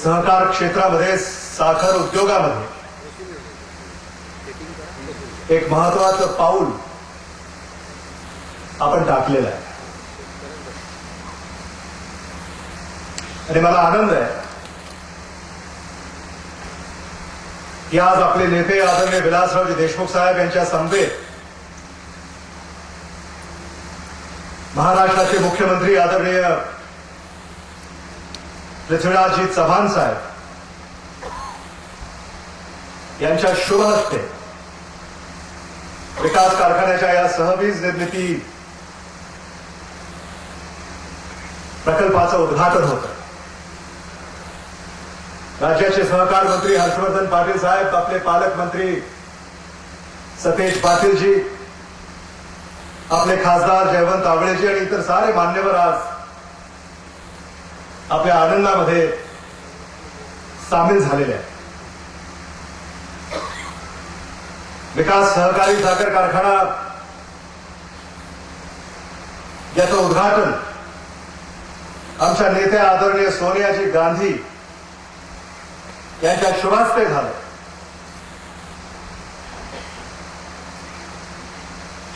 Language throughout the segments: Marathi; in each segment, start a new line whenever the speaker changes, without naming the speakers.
सहकार क्षेत्रामध्ये साखर उद्योगामध्ये एक महत्त्वाचं पाऊल आपण टाकलेलं आहे आणि मला आनंद आहे की आज आपले नेते आदरणीय विलासरावजी देशमुख साहेब यांच्या समवेत महाराष्ट्राचे मुख्यमंत्री आदरणीय पृथ्वीराजजी चव्हाण साहेब यांच्या शुभ हस्ते विकास कारखान्याच्या या सहवीज निर्मिती प्रकल्पाचं उद्घाटन होतं। राज्याचे सहकार मंत्री हर्षवर्धन पाटील साहेब, आपले पालकमंत्री सतेज पाटीलजी, आपले खासदार जयवंत आवळेजी आणि इतर सारे मान्यवर आज आपल्या आनंदामध्ये सामील झालेले आहेत। विकास सहकारी साखर कारखाना याचं उद्घाटन आमच्या नेत्या आदरणीय सोनियाजी गांधी यांच्या शुभास्ते झालं।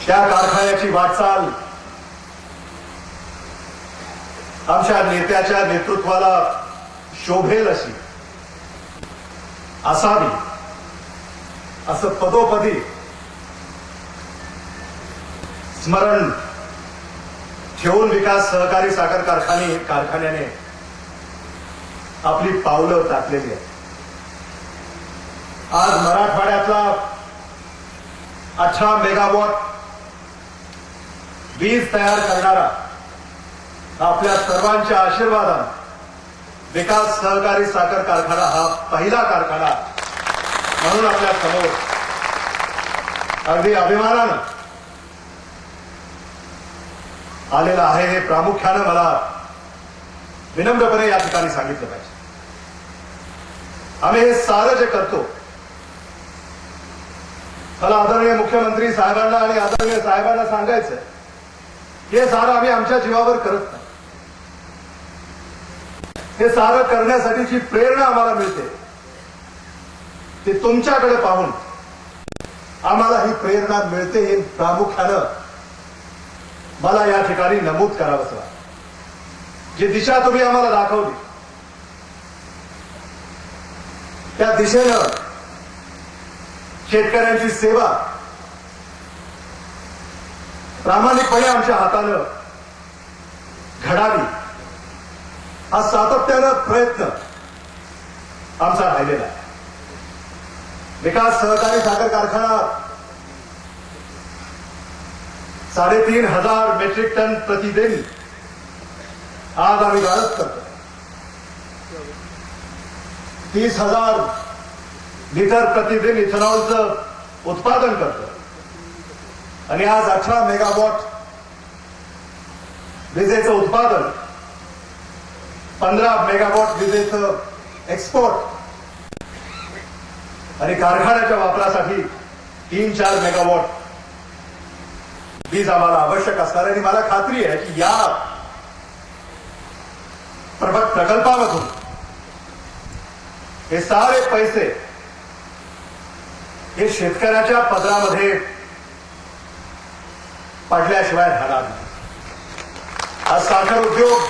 त्या कारखान्याची वाटचाल आमच्या नेत्याच्या नेतृत्वाला शोभेल अशी असावी असं पदोपदी स्मरण ठेवून विकास सहकारी साखर कारखान्याने आपली पावलं टाकलेली आहेत। आज मराठवाड्यातला 18 मेगावॉट वीज तयार करणारा आपल्या सर्वांच्या आशीर्वादाने विकास सहकारी साखर कारखाना हा पहिला कारखाना म्हणून आपल्या समोर अगदी अभिमानानं आलेला आहे। हे प्रामुख्यानं मला विनम्रपणे या ठिकाणी सांगितलं पाहिजे। आम्ही हे सारं जे करतो, मला आदरणीय मुख्यमंत्री साहेबांना आणि आदरणीय साहेबांना सांगायचं, हे सारं आम्ही आमच्या जीवावर करत नाही। हे सारं करण्यासाठीची प्रेरणा आम्हाला मिळते ते तुमच्याकडे पाहून आम्हाला ही प्रेरणा मिळते। हे प्रामुख्यानं मला या ठिकाणी नमूद करावंच वाटतं। जी दिशा तुम्ही आम्हाला दाखवली त्या दिशेनं शेतकऱ्यांची सेवा प्रामाणिकपणे आमच्या हातानं घडावी हा सातत्यानं प्रयत्न आमचा राहिलेला आहे। विकास सहकारी साखर कारखाना 3,500 मेट्रिक टन प्रतिदिन आज आम्ही गाळप करतो। 30,000 लिटर प्रतिदिन इथेनॉलचं उत्पादन करतो आणि आज 18 मेगावॉट विजेचं उत्पादन, 15 मेगावॉट विजेचं एक्सपोर्ट आणि कारखान्याच्या वापरासाठी 3-4 मेगावॉट वीज आम्हाला आवश्यक असणार आहे। आणि मला खात्री आहे की या प्रकल्पामधून हे सारे पैसे हे शेतकऱ्याच्या पदरामध्ये पडल्याशिवाय राहणार नाही। आज साखर उद्योग